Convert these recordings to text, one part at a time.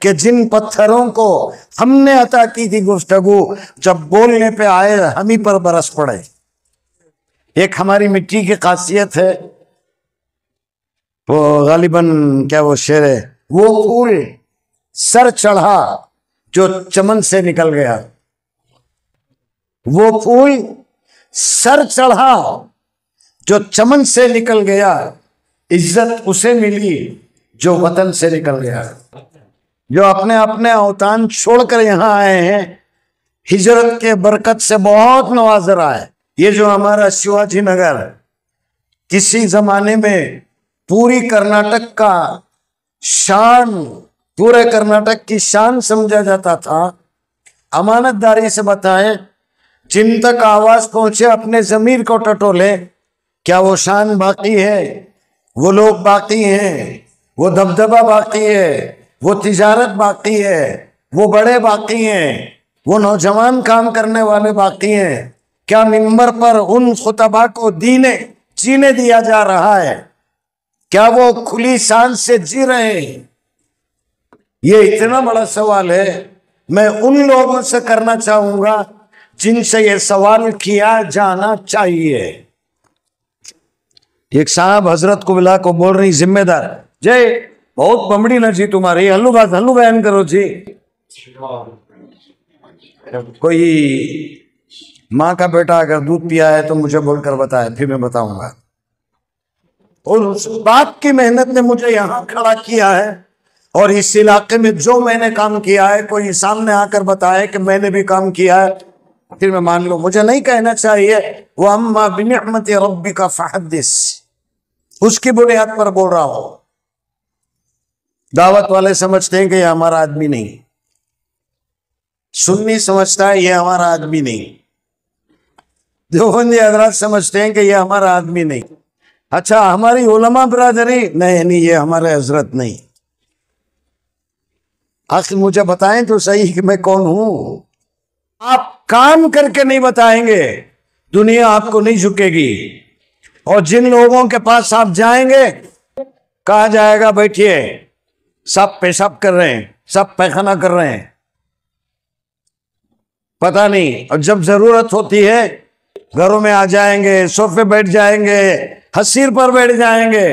कि जिन पत्थरों को हमने अता की थी गुफ्तगू, जब बोलने पे आए हम ही पर बरस पड़े। एक हमारी मिट्टी की खासियत है, वो गालिबन क्या वो शेर है, वो फूल सर चढ़ा जो चमन से निकल गया, वो फूल सर चढ़ा जो चमन से निकल गया, इज्जत उसे मिली जो वतन से निकल गया। जो अपने अपने अवतान छोड़कर यहां आए हैं, हिजरत के बरकत से बहुत नवाज रहा है। ये जो हमारा शिवाजी नगर किसी जमाने में पूरी कर्नाटक का शान, पूरे कर्नाटक की शान समझा जाता था। अमानतदारी से बताएं, जिन तक आवाज पहुंचे अपने जमीर को टटोले, क्या वो शान बाकी है? वो लोग बाकी हैं, वो दबदबा बाकी है, वो तिजारत बाकी है, वो बड़े बाकी हैं, वो नौजवान काम करने वाले बाकी हैं। क्या मिंबर पर उन खुतबा को जीने दिया जा रहा है? क्या वो खुली सांस से जी रहे हैं? ये इतना बड़ा सवाल है। मैं उन लोगों से करना चाहूंगा जिनसे ये सवाल किया जाना चाहिए। एक साहब हजरत कुबला को बोल रही, जिम्मेदार जय बहुत बमड़ी न जी तुम्हारी, हल्लू बयान करो जी। कोई माँ का बेटा अगर दूध पिया है तो मुझे बोलकर बताए, फिर मैं बताऊंगा। और उस बाप की मेहनत ने मुझे यहां खड़ा किया है, और इस इलाके में जो मैंने काम किया है, कोई सामने आकर बताए कि मैंने भी काम किया है, फिर मैं मान लूं। मुझे नहीं कहना चाहिए वो अम्मा बिनिअमति रब्बिका फहद्दिस, उसकी बुनियाद पर बोल रहा हूं। दावत वाले समझते हैं कि ये हमारा आदमी नहीं, सुन्नी समझता है ये हमारा आदमी नहीं, देवबंदी हजरात समझते हैं कि ये हमारा आदमी नहीं। अच्छा, हमारी उलमा बिरादरी नहीं, ये हमारे हजरत नहीं। आखिर मुझे बताएं तो सही कि मैं कौन हूं। आप काम करके नहीं बताएंगे, दुनिया आपको नहीं झुकेगी। और जिन लोगों के पास आप जाएंगे, कहा जाएगा बैठिए, सब पेशाब कर रहे हैं, सब पैखाना कर रहे हैं, पता नहीं। और जब जरूरत होती है घरों में आ जाएंगे, सोफे बैठ जाएंगे, हसीर पर बैठ जाएंगे।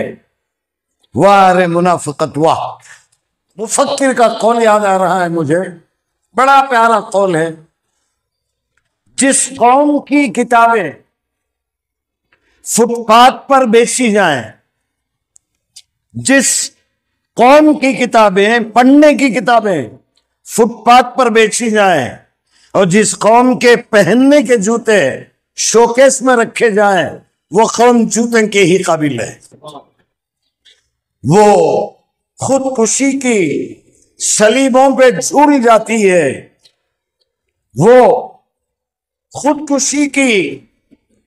वाह रे मुनाफिकत वाह। मुफक्किर का कौल याद आ रहा है मुझे, बड़ा प्यारा कौल है। जिस कौम की किताबें फुटपाथ पर बेची जाएं, जिस कौम की किताबें, पढ़ने की किताबें फुटपाथ पर बेची जाएं, और जिस कौम के पहनने के जूते शोकेस में रखे जाएं, वो कौम जूते के ही काबिल है। वो खुदकुशी की सलीबों पे झूल जाती है, वो खुदकुशी की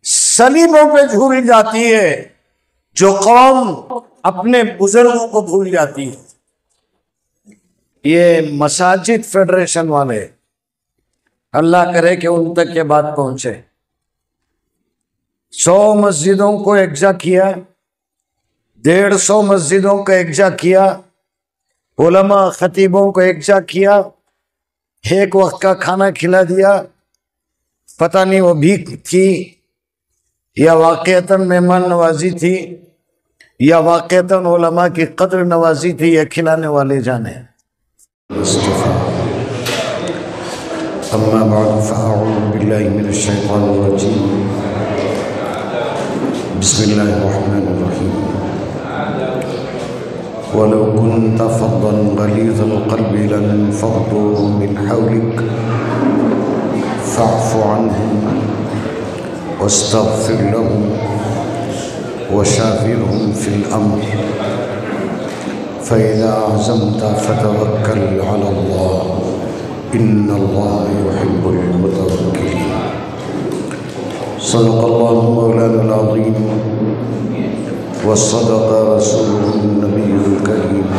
सलीबों पे झूल जाती है जो कौम अपने बुजुर्गों को भूल जाती है। ये मसाजिद फेडरेशन वाले, अल्लाह करे कि उन तक ये बात पहुंचे। 100 मस्जिदों को एकजा किया, 150 मस्जिदों को एकजा किया, उलमा खतीबों को एकजा किया, एक वक्त का खाना खिला दिया। पता नहीं वो भीख थी या वाकईतन मेहमान नवाजी थी या वाकईतन उलमा की कद्र नवाजी थी, या खिलाने वाले जाने। अम्मा बाद फ़अऊज़ु बिल्लाहि मिनश शैतानिर रजीम। बिस्मिल्लाहिर रहमानिर रहीम। वलौ कुन्त फ़ज़्ज़न गलीज़ल क़ल्बि लन्फ़ज़्ज़ू मिन हवलिक फ़अफ़ु अन्हुम वस्तग़फ़िर लहुम वशाविरहुम फ़िल अम्र फ़इज़ा अज़मत फ़तवक्कल अलल्लाह इन्नल्लाह युहिब्बुल मुतवक्किलीन। सदक़ल्लाहु मौलानाल अज़ीम व सदक़ रसूलुहुन नबियुल करीम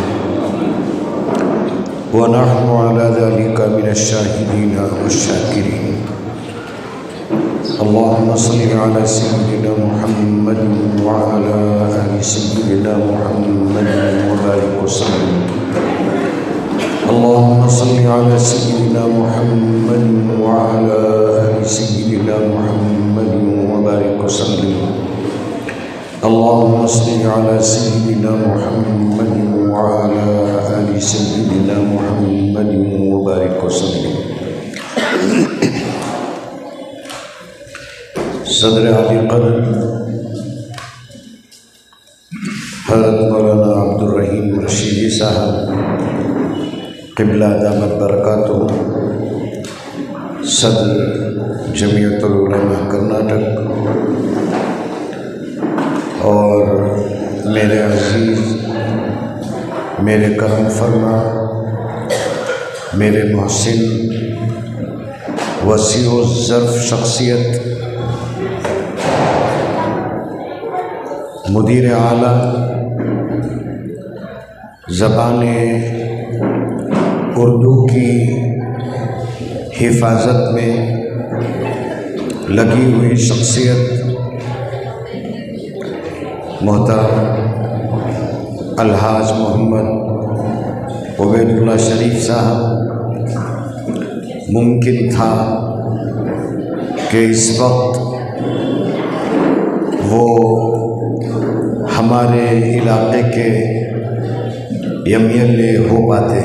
व नहनु अला ज़ालिका मिनश शाहिदीन वश्शाकिरीन। अल्लाहुम्मा सल्लि अला सय्यिदिना मुहम्मद व अला आलि सय्यिदिना मुहम्मद व बारिक वसल्लिम अल्लाहुम्मा सल्लि अला सय्यिदिना मुहम्मद व अला आलि सय्यिदिना मुहम्मद व बारिक वसल्लिम। अल्लाहुम्मा सल्लि अला सय्यिदिना मुहम्मद व अला आलि सय्यिदिना मुहम्मद व बारिक वसल्लिम। सदर आली क़द्र हज़रत मौलाना अब्दुल रहीम रशीदी साहब क़िबला दामत बरकातुहू, सदर जमीयतुल उलमा कर्नाटक, और मेरे अज़ीज़, मेरे करम फरमा, मेरे मोहसिन, वसीओ ज़र्फ़ शख्सियत, मुदीर आला ज़बान उर्दू की हिफाजत में लगी हुई शख्सियत मोहतरम अलहाज मोहम्मद उबैदुल्लाह शरीफ साहब, मुमकिन था कि इस वक्त वो हमारे इलाक़े के एमएलए हो पाते।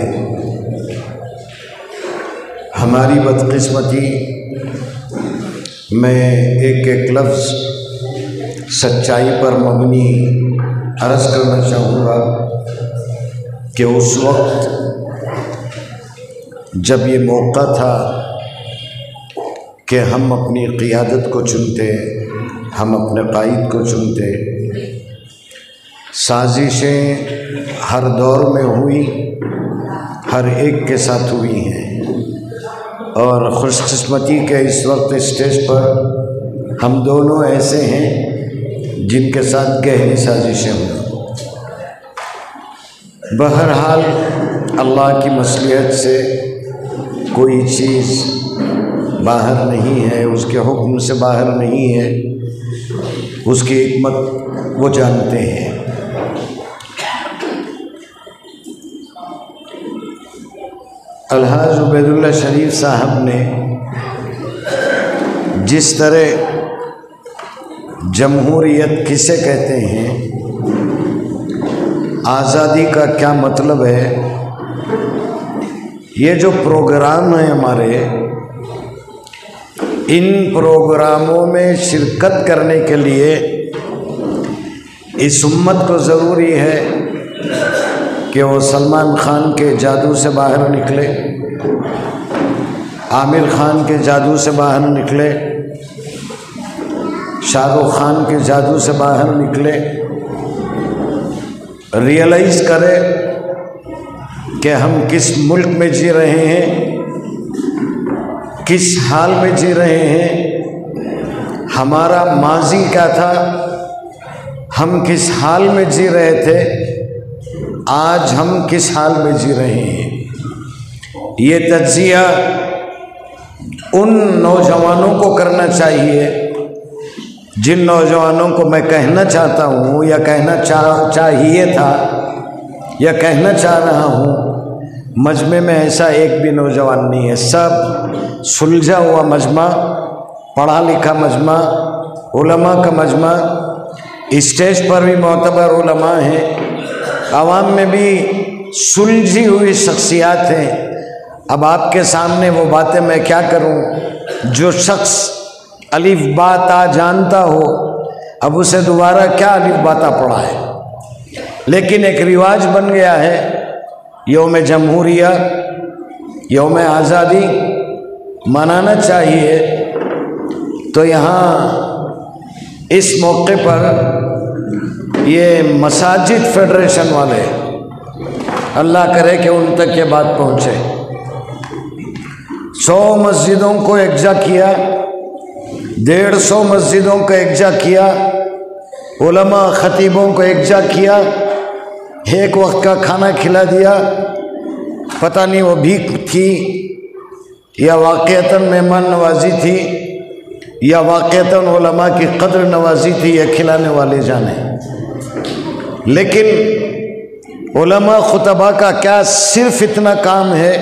हमारी बदकिस्मती, मैं एक एक लफ्ज़ सच्चाई पर मबनी अर्ज़ करना चाहूँगा कि उस वक्त जब ये मौका था कि हम अपनी क़ियादत को चुनते, हम अपने कायद को चुनते, साजिशें हर दौर में हुई, हर एक के साथ हुई हैं, और खुशकिस्मती के इस वक्त स्टेज पर हम दोनों ऐसे हैं जिनके साथ गहरी साजिशें हुई। बहरहाल अल्लाह की मसलियत से कोई चीज़ बाहर नहीं है, उसके हुक्म से बाहर नहीं है, उसकी हिकमत वो जानते हैं। अलहाज उबैदुल्लाह शरीफ साहब ने जिस तरह जमहूरियत किसे कहते हैं, आज़ादी का क्या मतलब है, ये जो प्रोग्राम है हमारे, इन प्रोग्रामों में शिरकत करने के लिए इस उम्मत को ज़रूरी है कि वो सलमान खान के जादू से बाहर निकले, आमिर खान के जादू से बाहर निकले, शाहरुख खान के जादू से बाहर निकले, रियलाइज़ करें कि हम किस मुल्क में जी रहे हैं, किस हाल में जी रहे हैं, हमारा माजी क्या था, हम किस हाल में जी रहे थे, आज हम किस हाल में जी रहे हैं। ये तज्जिया उन नौजवानों को करना चाहिए जिन नौजवानों को मैं कहना चाहता हूँ, या कहना चाहिए था, या कहना चाह रहा हूँ। मजमे में ऐसा एक भी नौजवान नहीं है, सब सुलझा हुआ मजमा, पढ़ा लिखा मजमा, उलमा का मजमा। स्टेज पर भी मोतबर उलमा हैं, आवाम में भी सुलझी हुई शख्सियात हैं। अब आपके सामने वो बातें मैं क्या करूं, जो शख्स अलिफ बा ता जानता हो, अब उसे दोबारा क्या अलिफ बा ता पढ़ा है। लेकिन एक रिवाज बन गया है, यौम जमहूरिया, यौम आज़ादी मनाना चाहिए। तो यहाँ इस मौके पर ये मसाजिद फेडरेशन वाले, अल्लाह करे कि उन तक ये बात पहुँचे, 100 मस्जिदों को एकजा किया, 150 मस्जिदों को एकजा किया, उलमा खतीबों को एकजा किया, एक वक्त का खाना खिला दिया। पता नहीं वो भीख थी या वाक़यतन मेहमान नवाजी थी या वाक़यतन उलमा की कद्र नवाजी थी, या खिलाने वाले जाने। लेकिन उलमा खुतबा का क्या सिर्फ इतना काम है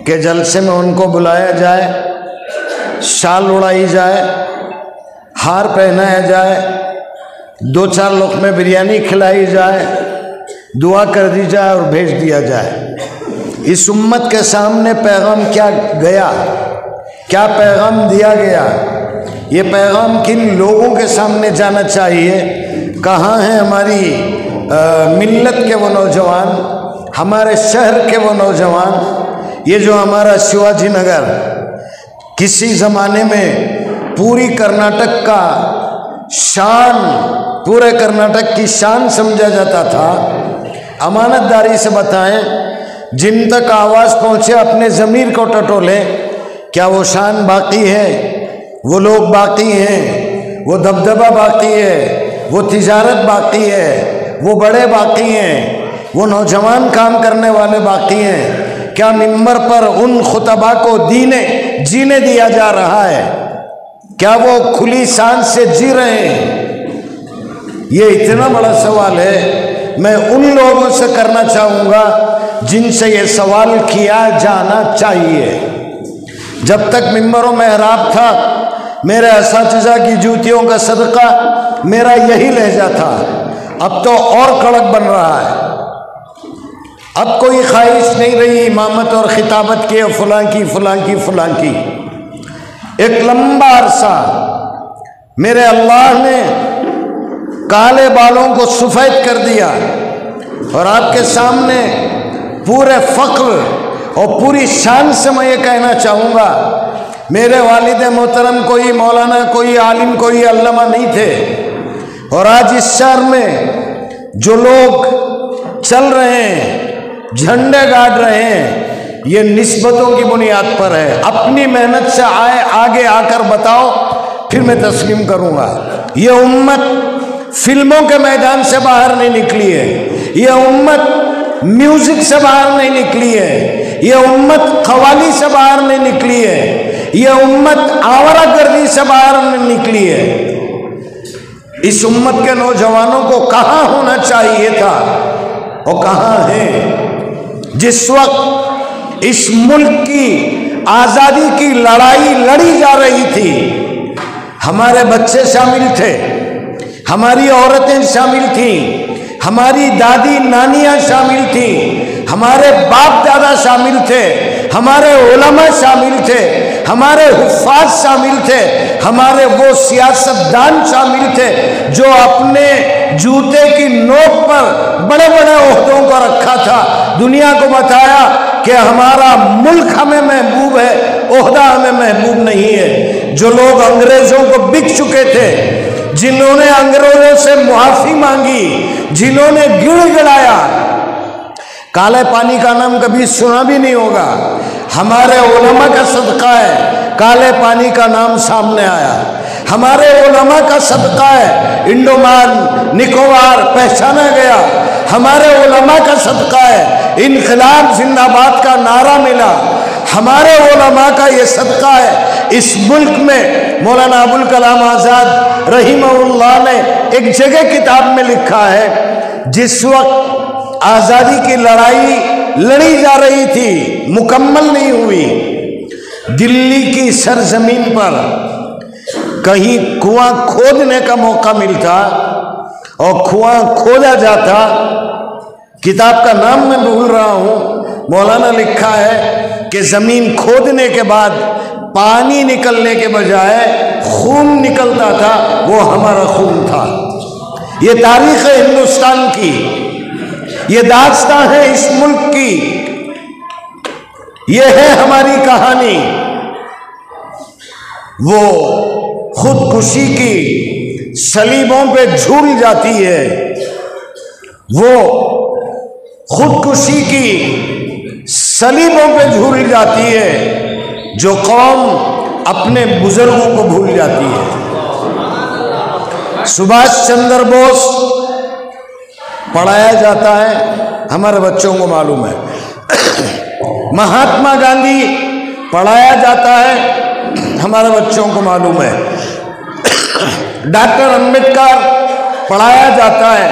कि जलसे में उनको बुलाया जाए, शाल उड़ाई जाए, हार पहनाया जाए, 2-4 लुक़मे बिरयानी खिलाई जाए, दुआ कर दी जाए और भेज दिया जाए। इस उम्मत के सामने पैगाम क्या गया, क्या पैगाम दिया गया, ये पैगाम किन लोगों के सामने जाना चाहिए? कहाँ हैं हमारी मिल्लत के वो नौजवान, हमारे शहर के वो नौजवान? ये जो हमारा शिवाजी नगर किसी ज़माने में पूरी कर्नाटक का शान, पूरे कर्नाटक की शान समझा जाता था। अमानतदारी से बताएं, जिन तक आवाज़ पहुँचे अपने ज़मीर को टटोलें, क्या वो शान बाकी है? वो लोग बाकी हैं, वो दबदबा बाकी है, वो तिजारत बाकी है, वो बड़े बाकी हैं, वो नौजवान काम करने वाले बाकी हैं? क्या मिंबर पर उन खुतबा को जीने दिया जा रहा है? क्या वो खुली सांस से जी रहे हैं? ये इतना बड़ा सवाल है। मैं उन लोगों से करना चाहूँगा जिनसे ये सवाल किया जाना चाहिए। जब तक मिंबर व मेहराब था, मेरे असातिज़ा की जूतियों का सदका मेरा यही लहजा था। अब तो और कड़क बन रहा है। अब कोई ख्वाहिश नहीं रही इमामत और खिताबत की, फलां की फलां की फलां की। एक लंबा अरसा मेरे अल्लाह ने काले बालों को सफ़ेद कर दिया और आपके सामने पूरे फ़ख्र और पूरी शान से मैं ये कहना चाहूँगा, मेरे वालिद मोहतरम कोई मौलाना, कोई आलिम, कोई अल्लामा नहीं थे। और आज इस शहर में जो लोग चल रहे हैं, झंडे गाड़ रहे हैं, ये निस्बतों की बुनियाद पर है। अपनी मेहनत से आगे आकर बताओ, फिर मैं तस्लीम करूँगा। ये उम्मत फिल्मों के मैदान से बाहर नहीं निकली है, ये उम्मत म्यूजिक से बाहर नहीं निकली है, ये उम्मत कव्वाली से बाहर नहीं निकली है, ये उम्मत आवारागर्दी से बाहर नहीं निकली है। इस उम्मत के नौजवानों को कहाँ होना चाहिए था और कहाँ है? जिस वक्त इस मुल्क की आज़ादी की लड़ाई लड़ी जा रही थी, हमारे बच्चे शामिल थे, हमारी औरतें शामिल थीं, हमारी दादी नानियाँ शामिल थीं, हमारे बाप दादा शामिल थे, हमारे उलमा शामिल थे, हमारे हुफ़ाज़ शामिल थे, हमारे वो सियासतदान शामिल थे जो अपने जूते की नोक पर बड़े बड़े ओहदों को रखा था। दुनिया को बताया कि हमारा मुल्क हमें महबूब है, ओहदा हमें महबूब नहीं है। जो लोग अंग्रेज़ों को बिक चुके थे, जिन्होंने अंग्रेज़ों से मुआफ़ी मांगी, जिन्होंने गिड़गिड़ाया, काले पानी का नाम कभी सुना भी नहीं होगा। हमारे उलमा का सदका है, काले पानी का नाम सामने आया। हमारे उलमा का सदका है, इंडोमान निकोबार पहचाना गया। हमारे उलमा का सदका है, इनकलाब जिंदाबाद का नारा मिला। हमारे उलमा का ये सदका है, इस मुल्क में मौलाना अबुल कलाम आज़ाद रहीमहुल्लाह ने एक जगह किताब में लिखा है, जिस वक्त आज़ादी की लड़ाई लड़ी जा रही थी, मुकम्मल नहीं हुई, दिल्ली की सरजमीन पर कहीं कुआं खोदने का मौका मिलता और कुआं खोदा जाता। किताब का नाम मैं भूल रहा हूँ, मौलाना लिखा है कि ज़मीन खोदने के बाद पानी निकलने के बजाय खून निकलता था, वो हमारा खून था। ये तारीख़ है हिंदुस्तान की, ये दास्तां है इस मुल्क की, ये है हमारी कहानी। वो खुदकुशी की सलीबों पे झूल जाती है, वो खुदकुशी की सलीबों पे झूल जाती है जो कौम अपने बुजुर्गों को भूल जाती है। सुभाष चंद्र बोस पढ़ाया जाता है, हमारे बच्चों को मालूम है। महात्मा गांधी पढ़ाया जाता है, हमारे बच्चों को मालूम है। डॉक्टर अंबेडकर पढ़ाया जाता है,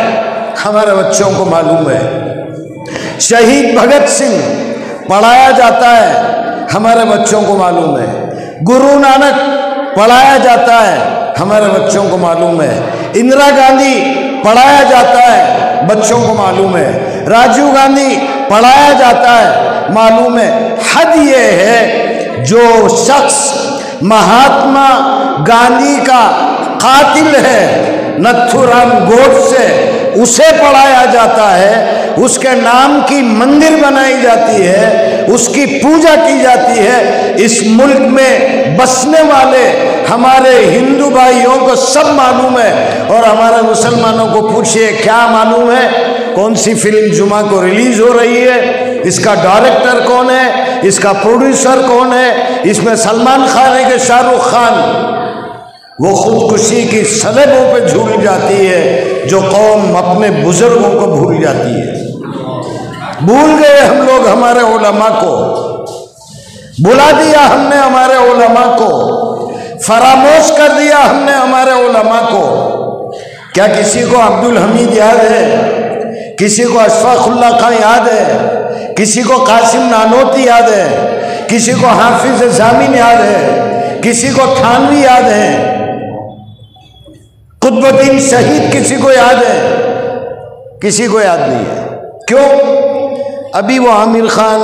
हमारे बच्चों को मालूम है। शहीद भगत सिंह पढ़ाया जाता है, हमारे बच्चों को मालूम है। गुरु नानक पढ़ाया जाता है, हमारे बच्चों को मालूम है। इंदिरा गांधी पढ़ाया जाता है, बच्चों को मालूम है। राजीव गांधी पढ़ाया जाता है, मालूम है। हद ये है जो शख्स महात्मा गांधी का कातिल है, नथुराम गोडसे, उसे पढ़ाया जाता है, उसके नाम की मंदिर बनाई जाती है, उसकी पूजा की जाती है। इस मुल्क में बसने वाले हमारे हिंदू भाइयों को सब मालूम है, और हमारे मुसलमानों को पूछिए क्या मालूम है? कौन सी फिल्म जुमा को रिलीज हो रही है, इसका डायरेक्टर कौन है, इसका प्रोड्यूसर कौन है, इसमें सलमान खान है कि शाहरुख खान। वो खुदकुशी की सलेबों पे झूल जाती है जो कौम अपने बुजुर्गों को भूल जाती है। भूल गए हम लोग हमारे उलमा को, बुला दिया हमने हमारे उलमा को, फरामोश कर दिया हमने हमारे उलमा को। क्या किसी को अब्दुल हमीद याद है? किसी को अशफाकुल्ला खान याद है? किसी को कासिम नानोती याद है? किसी को हाफिज जामिन याद है? किसी को थानवी याद है? कुतुबुद्दीन शहीद किसी को याद है? किसी को याद नहीं है। क्यों? अभी वो आमिर खान,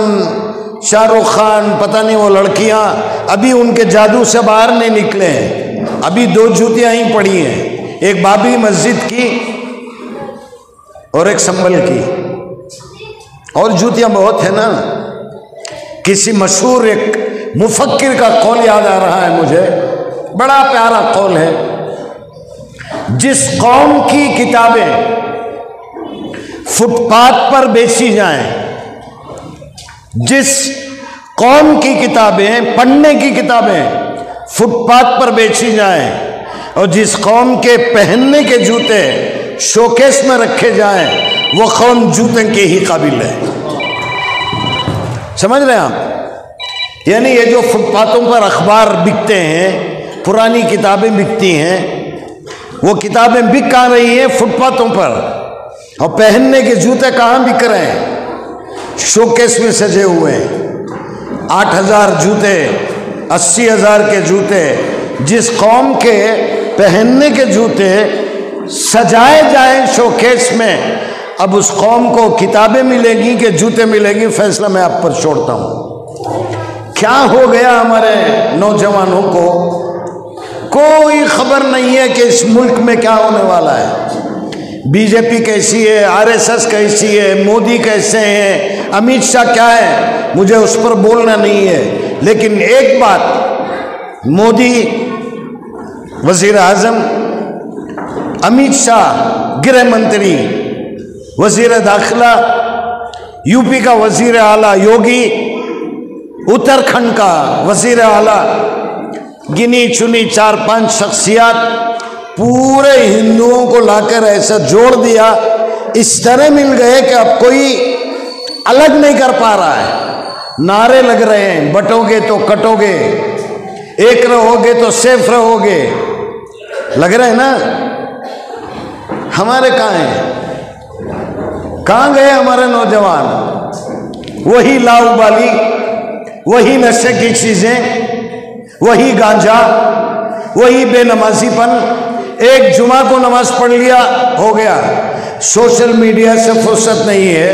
शाहरुख खान, पता नहीं वो लड़कियां अभी उनके जादू से बाहर नहीं निकले हैं। अभी 2 जूतियां ही पड़ी हैं, एक बाबरी मस्जिद की और एक संभल की, और जूतियां बहुत है ना। किसी मशहूर एक मुफक्किर का कौल याद आ रहा है मुझे, बड़ा प्यारा कौल है। जिस कौम की किताबें फुटपाथ पर बेची जाएं, जिस कौम की किताबें, पढ़ने की किताबें फुटपाथ पर बेची जाएं, और जिस कौम के पहनने के जूते शोकेस में रखे जाएं, वो कौम जूते के ही काबिल है। समझ रहे हैं आप? यानी ये जो फुटपाथों पर अखबार बिकते हैं, पुरानी किताबें बिकती हैं, वो किताबें बिक कहाँ रही हैं? फुटपाथों पर। और पहनने के जूते कहाँ बिक रहे हैं? शोकेस में सजे हुए हैं। 8,000 जूते, 80,000 के जूते। जिस कौम के पहनने के जूते सजाए जाएं शोकेस में, अब उस कौम को किताबें मिलेंगी कि जूते मिलेंगी, फैसला मैं आप पर छोड़ता हूं। क्या हो गया हमारे नौजवानों को? कोई खबर नहीं है कि इस मुल्क में क्या होने वाला है। बीजेपी कैसी है, आरएसएस कैसी है, मोदी कैसे हैं, अमित शाह क्या है, मुझे उस पर बोलना नहीं है। लेकिन एक बात, मोदी वजीर आजम, अमित शाह गृह मंत्री, वजीर दाखिला, यूपी का वजीर आला योगी, उत्तराखंड का वजीर आला, गिनी चुनी 4-5 शख्सियत पूरे हिंदुओं को लाकर ऐसा जोड़ दिया, इस तरह मिल गए कि अब कोई अलग नहीं कर पा रहा है। नारे लग रहे हैं, बटोगे तो कटोगे, एक रहोगे तो सेफ रहोगे, लग रहे हैं ना। हमारे कहाँ हैं? कहाँ गए हमारे नौजवान? वही लाउबाली, वही नशे की चीजें, वही गांजा, वही बेनमाजीपन। एक जुमा को नमाज पढ़ लिया, हो गया। सोशल मीडिया से फुर्सत नहीं है,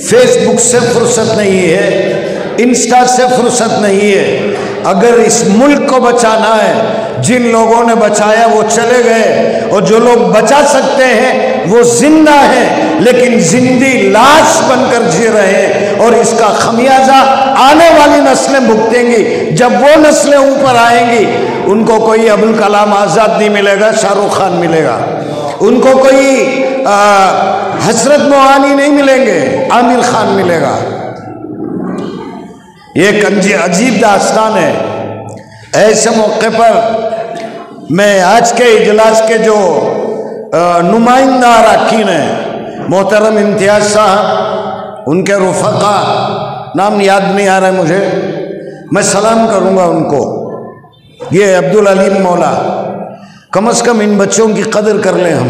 फेसबुक से फुर्सत नहीं है, इंस्टा से फुर्सत नहीं है। अगर इस मुल्क को बचाना है, जिन लोगों ने बचाया वो चले गए, और जो लोग बचा सकते हैं वो जिंदा हैं, लेकिन जिंदी लाश बनकर जी रहे हैं। और इसका खमियाजा आने वाली नस्लें भुगतेंगी। जब वो नस्लें ऊपर आएंगी, उनको कोई अबुल कलाम आजाद नहीं मिलेगा, शाहरुख खान मिलेगा। उनको कोई हसरत मोहानी नहीं मिलेंगे, आमिर खान मिलेगा। ये अजीब दास्तान है। ऐसे मौके पर मैं आज के इजलास के जो नुमाइंदा अरकान हैं, मोहतरम इम्तियाज साहब, उनके रुफका, नाम याद नहीं आ रहा है मुझे, मैं सलाम करूंगा उनको। ये अब्दुल अलीम मौला, कम से कम इन बच्चों की कदर कर लें हम।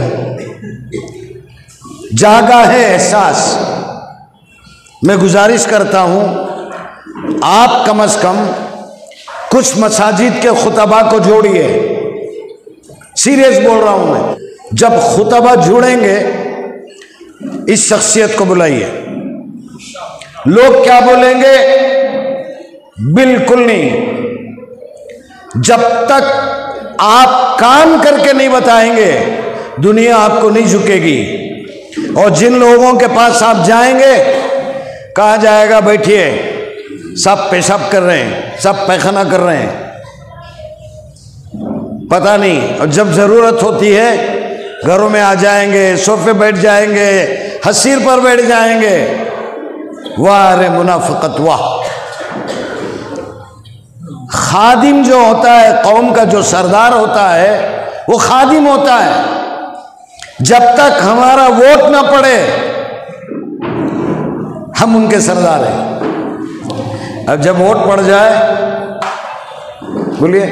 जागा है एहसास, मैं गुजारिश करता हूं आप कम से कम कुछ मसाजिद के खुतबा को जोड़िए। सीरियस बोल रहा हूं मैं। जब खुतबा जुड़ेंगे इस शख्सियत को बुलाइए। लोग क्या बोलेंगे? बिल्कुल नहीं। जब तक आप काम करके नहीं बताएंगे दुनिया आपको नहीं झुकेगी। और जिन लोगों के पास आप जाएंगे कहा जाएगा बैठिए, सब पेशाब कर रहे हैं, सब पैखाना कर रहे हैं, पता नहीं। और जब जरूरत होती है घरों में आ जाएंगे, सोफे बैठ जाएंगे, हसीर पर बैठ जाएंगे। वाह रे मुनाफिकत वाह। खादिम जो होता है, कौम का जो सरदार होता है, वो खादिम होता है। जब तक हमारा वोट ना पड़े हम उनके सरदार हैं। अब जब वोट पड़ जाए, बोलिए,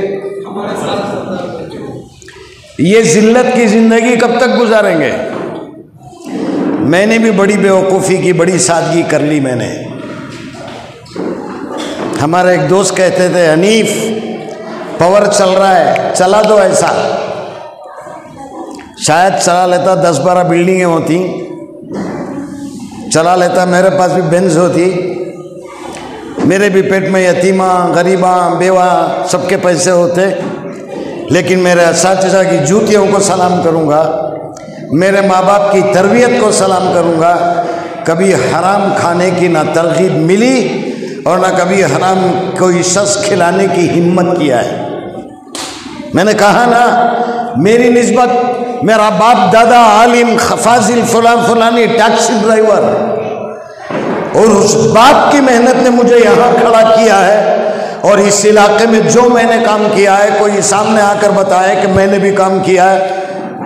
ये जिल्लत की जिंदगी कब तक गुजारेंगे? मैंने भी बड़ी बेवकूफ़ी की, बड़ी सादगी कर ली मैंने। हमारे एक दोस्त कहते थे, हनीफ पावर चल रहा है, चला दो ऐसा। शायद चला लेता, 10-12 बिल्डिंगें होती, चला लेता, मेरे पास भी बेंज होती, मेरे भी पेट में यतीमा, गरीबा, बेवा सबके पैसे होते। लेकिन मेरे असातिज़ा की जूतियों को सलाम करूँगा, मेरे माँ बाप की तरबियत को सलाम करूँगा। कभी हराम खाने की ना तरगीब मिली और ना कभी हराम कोई शख्स खिलाने की हिम्मत किया है। मैंने कहा ना, मेरी निस्बत, मेरा बाप दादा आलिम, फाजिल, फलानी टैक्सी ड्राइवर, और उस बाप की मेहनत ने मुझे यहाँ खड़ा किया है। और इस इलाके में जो मैंने काम किया है, कोई सामने आकर बताए कि मैंने भी काम किया है,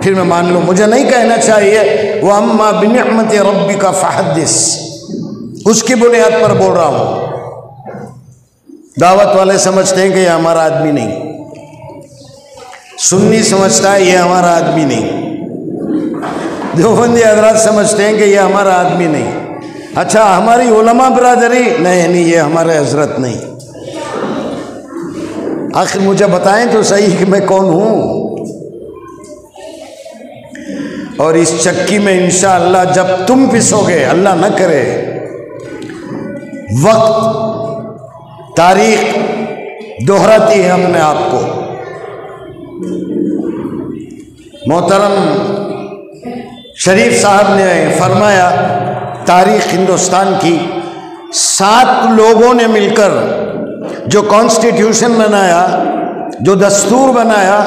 फिर मैं मान लूँ। मुझे नहीं कहना चाहिए वो अम्मा बिनिअमति रब्बिका फहद्दिस, उसकी बुनियाद पर बोल रहा हूँ। दावत वाले समझते हैं कि ये हमारा आदमी नहीं, सुन्नी समझता है ये हमारा आदमी नहीं, देवबंदी हजरात समझते हैं कि ये हमारा आदमी नहीं। अच्छा, हमारी उलमा बिरादरी, नहीं ये हमारे हजरत नहीं। आखिर मुझे बताएं तो सही कि मैं कौन हूं। और इस चक्की में इंशाअल्लाह जब तुम पिसोगे, अल्लाह न करे, वक्त तारीख दोहराती है अपने आप को। मोहतरम शरीफ साहब ने फरमाया, तारीख हिंदुस्तान की 7 लोगों ने मिलकर जो कॉन्स्टिट्यूशन बनाया, जो दस्तूर बनाया,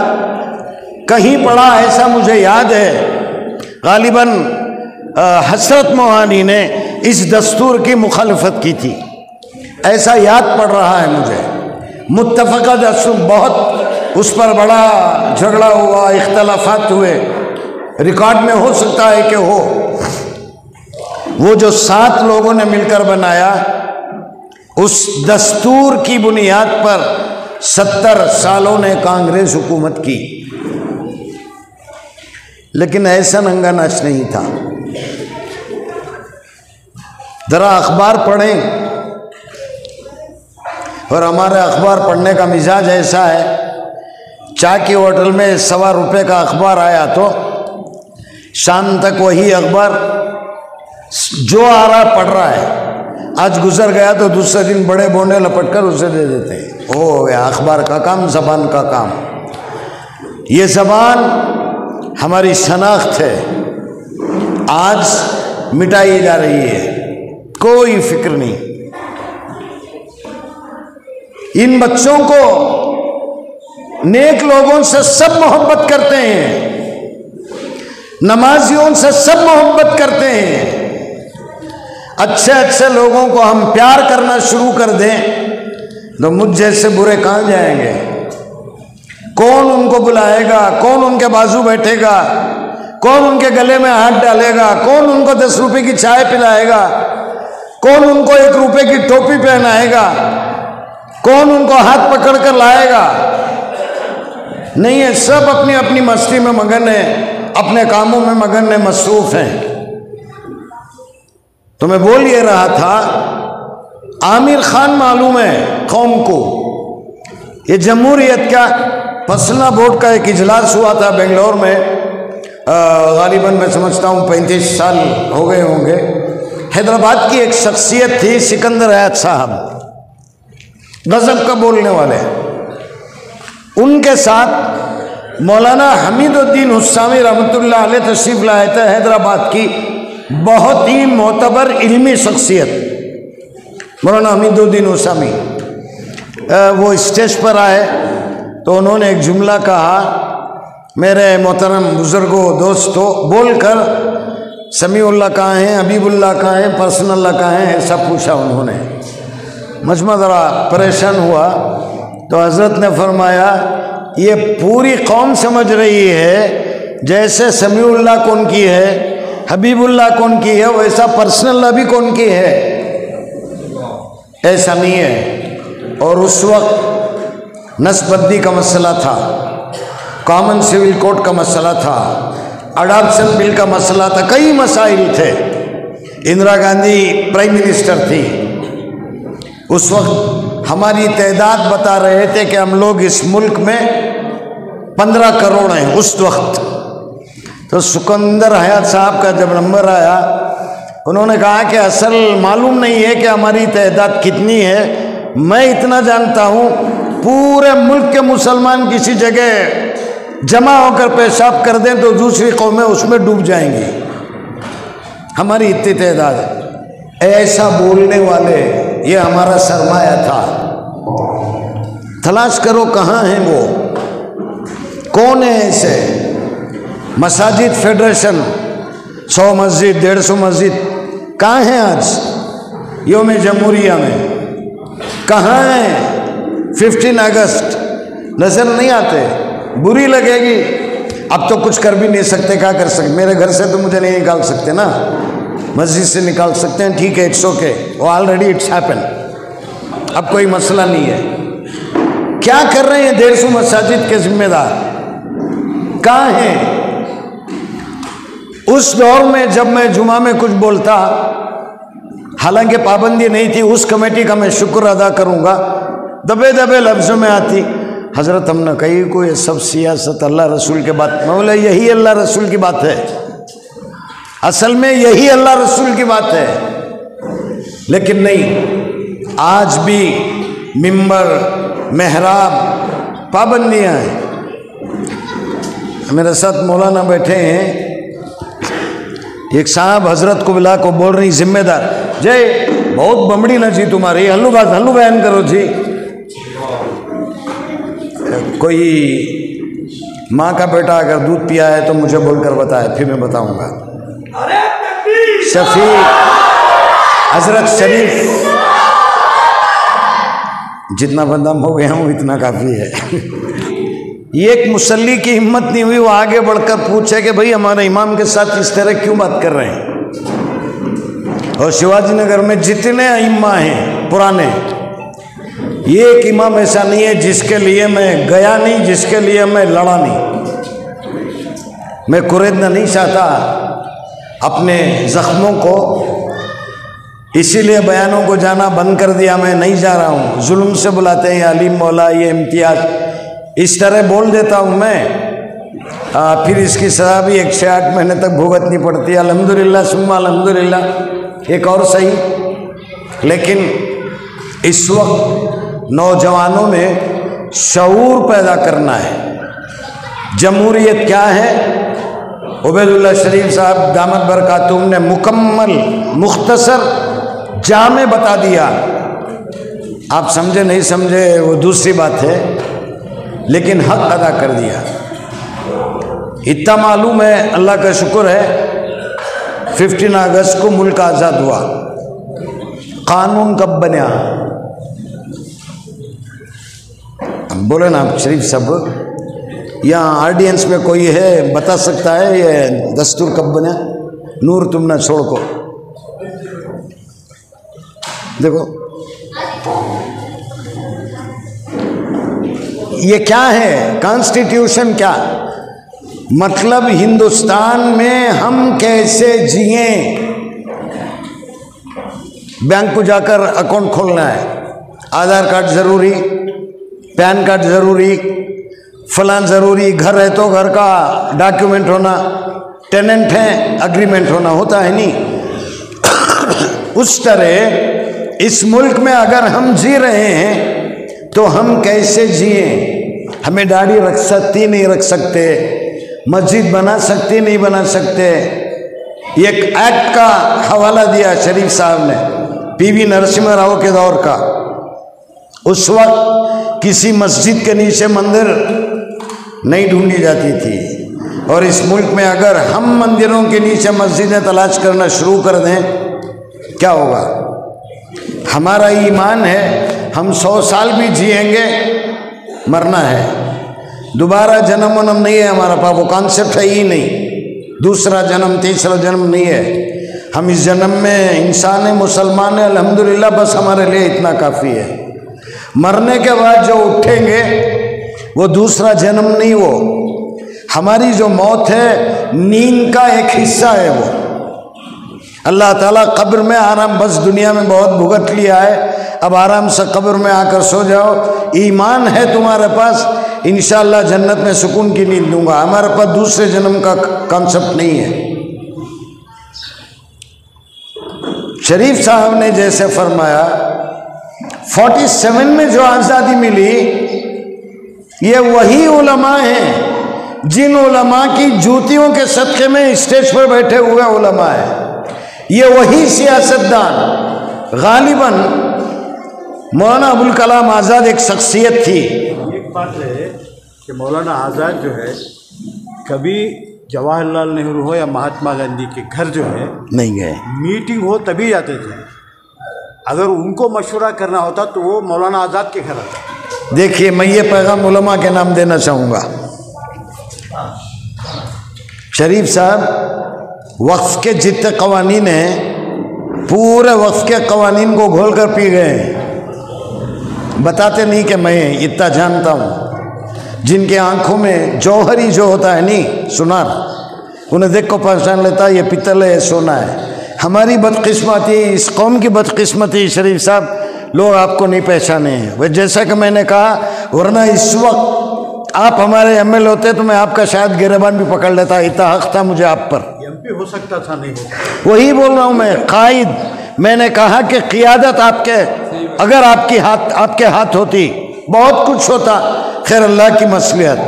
कहीं पढ़ा ऐसा मुझे याद है, गालिबन हसरत मोहानी ने इस दस्तूर की मुखालफत की थी, ऐसा याद पड़ रहा है मुझे। मुत्तफ़क़ा दस्तूर, बहुत उस पर बड़ा झगड़ा हुआ, इख्तलाफात हुए, रिकॉर्ड में हो सकता है कि हो। वो जो 7 लोगों ने मिलकर बनाया, उस दस्तूर की बुनियाद पर 70 सालों ने कांग्रेस हुकूमत की, लेकिन ऐसा नंगा नाच नहीं था। जरा अखबार पढ़ें, और हमारे अखबार पढ़ने का मिजाज ऐसा है, चाय की होटल में ₹1.25 का अखबार आया तो शाम तक वही अखबार जो आ रहा पढ़ रहा है। आज गुजर गया तो दूसरे दिन बड़े बोने लपटकर उसे दे देते हैं। ओ या अखबार का काम, जबान का काम। ये जबान हमारी शनाख्त है, आज मिटाई जा रही है, कोई फिक्र नहीं। इन बच्चों को नेक लोगों से सब मोहब्बत करते हैं, नमाजियों से सब मोहब्बत करते हैं। अच्छे अच्छे लोगों को हम प्यार करना शुरू कर दें तो मुझ जैसे बुरे कहाँ जाएंगे? कौन उनको बुलाएगा? कौन उनके बाजू बैठेगा? कौन उनके गले में हाथ डालेगा? कौन उनको 10 रुपए की चाय पिलाएगा? कौन उनको 1 रुपए की टोपी पहनाएगा? कौन उनको हाथ पकड़ कर लाएगा? नहीं है, सब अपनी अपनी मस्ती में मगन है, अपने कामों में मगन है, मसरूफ हैं। तो मैं बोल ये रहा था, आमिर खान मालूम है कौम को, ये जमहूरियत का फसला बोर्ड का एक इजलास हुआ था बेंगलोर में, गालिबन मैं समझता हूँ 35 साल हो गए होंगे। हैदराबाद की एक शख्सियत थी सिकंदर हयात साहब, गजब का बोलने वाले। उनके साथ मौलाना हमीदुद्दीन हुस्सामी रहमतुल्लाह अलैह तशरीफ लाए थे, हैदराबाद की बहुत ही मोतबर इल्मी शख्सियत मौलाना हमीदुद्दीन हुस्सामी। वो स्टेज पर आए तो उन्होंने एक जुमला कहा, मेरे मोहतरम बुजुर्गों दोस्तों, बोलकर समीउल्लाह कहाँ हैं, हबीबुल्लाह कहाँ हैं, पर्सनल्लाह कहाँ हैं, ऐसा पूछा उन्होंने। मजमा ज़रा परेशान हुआ तो हज़रत ने फरमाया, ये पूरी कौम समझ रही है जैसे समीउल्लाह कौन की है, हबीबुल्लाह कौन की है, वैसा पर्सनल्लाह भी कौन की है, ऐसा नहीं है। और उस वक्त नस्बंदी का मसला था, कॉमन सिविल कोड का मसला था, अडॉप्शन बिल का मसला था, कई मसाइल थे। इंदिरा गांधी प्राइम मिनिस्टर थी उस वक्त। हमारी तादाद बता रहे थे कि हम लोग इस मुल्क में 15 करोड़ हैं उस वक्त। तो सिकंदर हयात साहब का जब नंबर आया, उन्होंने कहा कि असल मालूम नहीं है कि हमारी तादाद कितनी है, मैं इतना जानता हूँ पूरे मुल्क के मुसलमान किसी जगह जमा होकर पेशाब कर दें तो दूसरी कौमें उसमें डूब जाएंगी, हमारी इतनी तादाद है। ऐसा बोलने वाले ये हमारा सरमाया था। तलाश करो कहाँ हैं वो, कौन है ऐसे। मसाजिद फेडरेशन 100 मस्जिद 150 मस्जिद कहाँ हैं आज यौम जमहूरिया में, कहाँ हैं 15 अगस्त, नजर नहीं आते। बुरी लगेगी, अब तो कुछ कर भी नहीं सकते, क्या कर सकते, मेरे घर से तो मुझे नहीं निकाल सकते ना, मस्जिद से निकाल सकते हैं, ठीक है, इट्स ओके, वो ऑलरेडी इट्स हैपन, अब कोई मसला नहीं है। क्या कर रहे हैं 150 मसाजिद के जिम्मेदार, कहाँ हैं। उस दौर में जब मैं जुमा में कुछ बोलता, हालांकि पाबंदी नहीं थी, उस कमेटी का मैं शुक्र अदा करूंगा, दबे दबे लफ्जों में आती, हजरत हमने कही को ये सब सियासत अल्लाह रसूल के बात। मैं बोला यही अल्लाह रसूल की बात है, असल में यही अल्लाह रसूल की बात है। लेकिन नहीं, आज भी मिंबर मेहराब पाबंदियाँ हैं। मेरे साथ मौलाना बैठे हैं, एक साहब हजरत को बुला को बोल रही, जिम्मेदार जय बहुत बमड़ी ना जी तुम्हारी, हल्लू बयान करो जी। कोई माँ का बेटा अगर दूध पिया है तो मुझे बोलकर बताए, फिर मैं बताऊंगा। शफी हजरत शरीफ, जितना बदनाम हो गया हूँ इतना काफी है। ये एक मुसल्ली की हिम्मत नहीं हुई, वो आगे बढ़कर पूछे कि भाई हमारे इमाम के साथ इस तरह क्यों बात कर रहे हैं। और शिवाजी नगर में जितने इमाम हैं पुराने, ये एक इमाम ऐसा नहीं है जिसके लिए मैं गया नहीं, जिसके लिए मैं लड़ा नहीं। मैं कुरेदना नहीं चाहता अपने जख्मों को, इसीलिए बयानों को जाना बंद कर दिया। मैं नहीं जा रहा हूँ, जुल्म से बुलाते हैं अलीम मौला, ये इम्तियाज, इस तरह बोल देता हूँ मैं। फिर इसकी सजा भी 1 से 8 महीने तक भुगतनी पड़ती है। अल्हम्दुलिल्लाह सुम्मा अल्हम्दुलिल्लाह, एक और सही। लेकिन इस वक्त नौजवानों में शऊर पैदा करना है। जमहूरियत क्या है, उबैदुल्लाह शरीफ साहब दामद बरकातुहू ने मुकम्मल मुख्तसर जामे बता दिया। आप समझे नहीं समझे वो दूसरी बात है, लेकिन हक अदा कर दिया। इतना मालूम है, अल्लाह का शुक्र है, 15 अगस्त को मुल्क आज़ाद हुआ। कानून कब बना, बोले ना शरीफ साहब, यहाँ ऑडियंस में कोई है बता सकता है ये दस्तूर कब बना? नूर तुम ना छोड़ को देखो, ये क्या है कॉन्स्टिट्यूशन, क्या मतलब हिंदुस्तान में हम कैसे जिए, बैंक को जाकर अकाउंट खोलना है, आधार कार्ड ज़रूरी, पैन कार्ड ज़रूरी, फलान ज़रूरी, घर है तो घर का डॉक्यूमेंट होना, टेनेंट है अग्रीमेंट होना, होता है नहीं। उस तरह इस मुल्क में अगर हम जी रहे हैं तो हम कैसे जिए? हमें दाढ़ी रख सकती नहीं रख सकते, मस्जिद बना सकते नहीं बना सकते। एक एक्ट का हवाला दिया शरीफ साहब ने पीवी नरसिम्हा राव के दौर का। उस वक्त किसी मस्जिद के नीचे मंदिर नहीं ढूंढी जाती थी, और इस मुल्क में अगर हम मंदिरों के नीचे मस्जिदें तलाश करना शुरू कर दें, क्या होगा? हमारा ईमान है हम 100 साल भी जिएंगे, मरना है, दोबारा जन्म वन्म नहीं है हमारा पास, वो कॉन्सेप्ट है ही नहीं, दूसरा जन्म तीसरा जन्म नहीं है। हम इस जन्म में इंसान है, मुसलमान है, अल्हम्दुलिल्लाह, बस हमारे लिए इतना काफ़ी है। मरने के बाद जो उठेंगे वो दूसरा जन्म नहीं, वो हमारी जो मौत है नींद का एक हिस्सा है। वो अल्लाह ताला कब्र में आराम, बस दुनिया में बहुत भुगत लिया है, अब आराम से कब्र में आकर सो जाओ, ईमान है तुम्हारे पास, इंशाअल्लाह जन्नत में सुकून की नींद दूंगा। हमारे पास दूसरे जन्म का कॉन्सेप्ट नहीं है। शरीफ साहब ने जैसे फरमाया 47 में जो आज़ादी मिली, ये वही उलमा हैं जिन उलमा की जूतियों के सदक़े में स्टेज पर बैठे हुए उलमा हैं। ये वही सियासतदान, गालिबन मौलाना अबुल कलाम आज़ाद एक शख्सियत थी। एक बात है कि मौलाना आज़ाद जो है कभी जवाहरलाल नेहरू हो या महात्मा गांधी के घर जो है नहीं गए, मीटिंग हो तभी जाते थे। अगर उनको मशवरा करना होता तो वो मौलाना आज़ाद के घर आता। देखिए, मैं ये पैगाम उलमा के नाम देना चाहूँगा। शरीफ साहब वक्फ के जितने कवानीन हैं, पूरे वक्फ के कवानीन को घोल कर पी गए हैं। बताते नहीं कि मैं इतना जानता हूँ। जिनके आंखों में जौहरी जो होता है नहीं, सुनार, उन्हें देख को पहचान लेता है ये पित्तल है, सोना है। हमारी बदकिस्मती, इस कौम की बदकिस्मती शरीफ साहब, लोग आपको नहीं पहचाने हैं। वह जैसा कि मैंने कहा, वरना इस वक्त आप हमारे एमएल होते तो मैं आपका शायद गिरबान भी पकड़ लेता, इतना हक था मुझे आप पर। एमपी हो सकता था, नहीं होता। वही बोल रहा हूँ मैं, कायद। मैंने कहा कि क़ियादत आपके, अगर आपके हाथ होती बहुत कुछ होता। खैर, अल्लाह की मसलियत।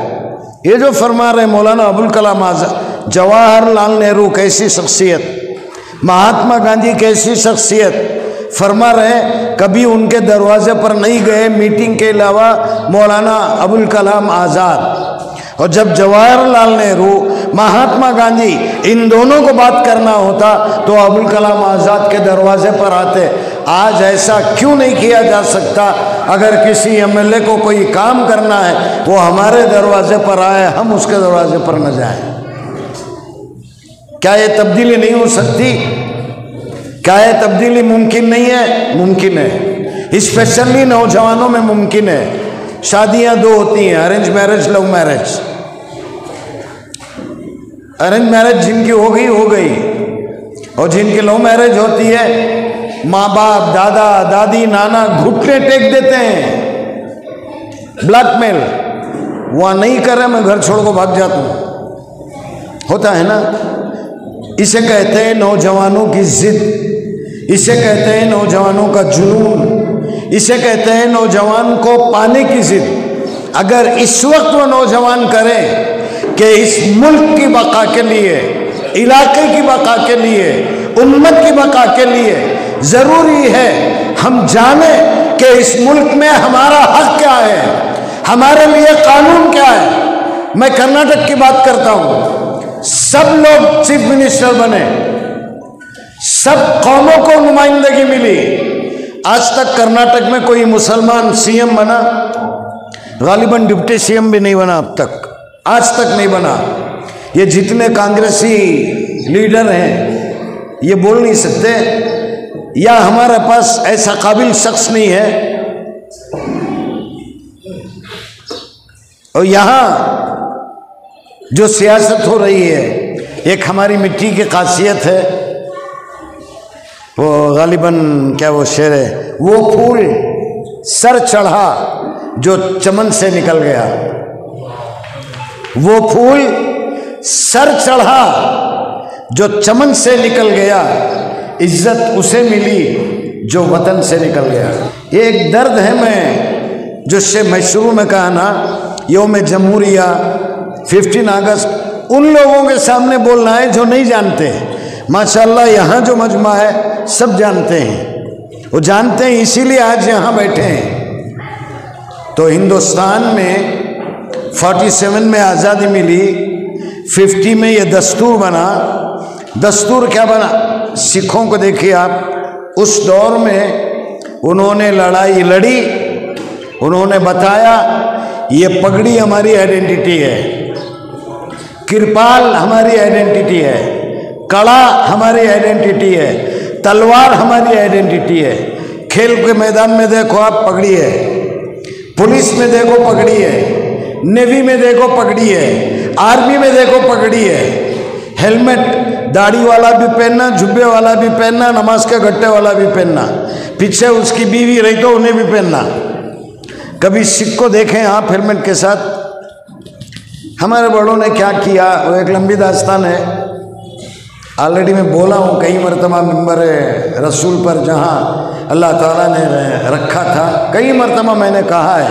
ये जो फरमा रहे मौलाना अबुल कलाम आज़ाद, जवाहरलाल नेहरू कैसी शख्सियत, महात्मा गांधी कैसी शख्सियत, फरमा रहे कभी उनके दरवाजे पर नहीं गए मीटिंग के अलावा मौलाना अबुल कलाम आज़ाद। और जब जवाहरलाल नेहरू, महात्मा गांधी, इन दोनों को बात करना होता तो अबुल कलाम आज़ाद के दरवाजे पर आते। आज ऐसा क्यों नहीं किया जा सकता? अगर किसी एमएलए को कोई काम करना है, वो हमारे दरवाजे पर आए, हम उसके दरवाजे पर न जाएं। क्या ये तब्दीली नहीं हो सकती? क्या ये तब्दीली मुमकिन नहीं है? मुमकिन है, स्पेशली नौजवानों में मुमकिन है। शादियां दो होती हैं, arrange marriage, love marriage. Arrange marriage जिनकी हो गई, और जिनकी लव मैरिज होती है, माँ बाप, दादा दादी, नाना घुटने टेक देते हैं, ब्लैकमेल। वहाँ नहीं कर रहे, मैं घर छोड़ को भाग जाता हूँ, होता है ना। इसे कहते हैं नौजवानों की जिद, इसे कहते हैं नौजवानों का जुनून, इसे कहते हैं नौजवान को पाने की जिद। अगर इस वक्त वो नौजवान करें कि इस मुल्क की बका के लिए, इलाके की बका के लिए, उम्मत की बका के लिए ज़रूरी है हम जाने कि इस मुल्क में हमारा हक क्या है, हमारे लिए कानून क्या है। मैं कर्नाटक की बात करता हूँ, सब लोग चीफ मिनिस्टर बने, सब कौमों को नुमाइंदगी मिली। आज तक कर्नाटक में कोई मुसलमान सीएम बना? गालिबन डिप्टी सीएम भी नहीं बना अब तक, आज तक नहीं बना। ये जितने कांग्रेसी लीडर हैं ये बोल नहीं सकते, या हमारे पास ऐसा काबिल शख्स नहीं है। और यहाँ जो सियासत हो रही है, एक हमारी मिट्टी की खासियत है, वो गालिबन क्या वो शेर है, वो फूल सर चढ़ा जो चमन से निकल गया, वो फूल सर चढ़ा जो चमन से निकल गया, इज्जत उसे मिली जो वतन से निकल गया। ये एक दर्द है मैं जो मैं शुरू में कहा ना, यौम जमहूरिया 15 अगस्त उन लोगों के सामने बोलना है जो नहीं जानते। माशाअल्लाह यहाँ जो मजमा है सब जानते हैं, वो जानते हैं इसीलिए आज यहाँ बैठे हैं। तो हिंदुस्तान में 47 में आज़ादी मिली, 50 में ये दस्तूर बना। दस्तूर क्या बना? सिखों को देखिए आप, उस दौर में उन्होंने लड़ाई लड़ी, उन्होंने बताया ये पगड़ी हमारी आइडेंटिटी है, किरपाल हमारी आइडेंटिटी है, कड़ा हमारी आइडेंटिटी है, तलवार हमारी आइडेंटिटी है। खेल के मैदान में देखो आप पगड़ी है, पुलिस में देखो पगड़ी है, नेवी में देखो पगड़ी है, आर्मी में देखो पगड़ी है। हेलमेट दाढ़ी वाला भी पहनना, जुब्बे वाला भी पहनना, नमाज के गट्टे वाला भी पहनना, पीछे उसकी बीवी रही तो उन्हें भी पहनना। कभी सिख को देखें आप हेलमेट के साथ? हमारे बड़ों ने क्या किया वो एक लंबी दास्तान है। ऑलरेडी मैं बोला हूँ कई मरतबा मिंबर रसूल पर जहाँ अल्लाह ताला ने रखा था, कई मरतबा मैंने कहा है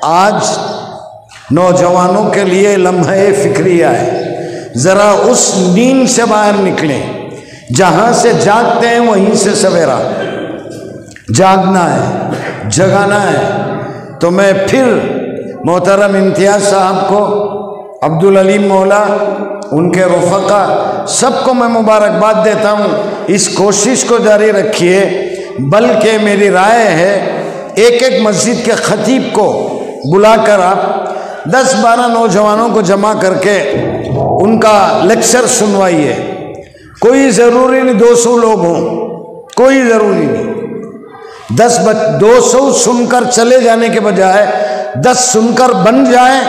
आज नौजवानों के लिए लम्हे फिक्रिया है, ज़रा उस नींद से बाहर निकलें जहाँ से जागते हैं, वहीं से सवेरा जागना है, जगाना है। तो मैं फिर मोहतरम इम्तियाज़ साहब को, अब्दुल अलीम मौला, उनके रफ़क़ा सबको मैं मुबारकबाद देता हूँ। इस कोशिश को जारी रखिए। बल्कि मेरी राय है एक एक मस्जिद के खतीब को बुलाकर आप 10-12 नौजवानों को जमा करके उनका लेक्चर सुनवाइए। कोई ज़रूरी नहीं 200 लोग हों, कोई ज़रूरी नहीं। 200 सुनकर चले जाने के बजाय 10 सुनकर बन जाए,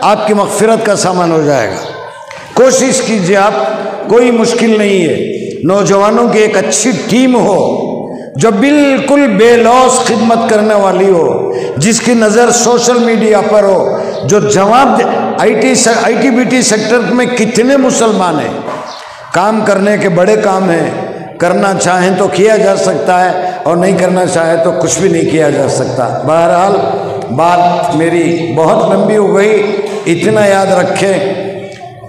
आपकी मग़फ़िरत का सामान हो जाएगा। कोशिश कीजिए आप, कोई मुश्किल नहीं है। नौजवानों की एक अच्छी टीम हो जो बिल्कुल बेलौस खिदमत करने वाली हो, जिसकी नज़र सोशल मीडिया पर हो, जो जवाब दे। ITBT सेक्टर में कितने मुसलमान हैं, काम करने के बड़े काम हैं, करना चाहें तो किया जा सकता है और नहीं करना चाहे तो कुछ भी नहीं किया जा सकता। बहरहाल बात मेरी बहुत लंबी हो गई, इतना याद रखें।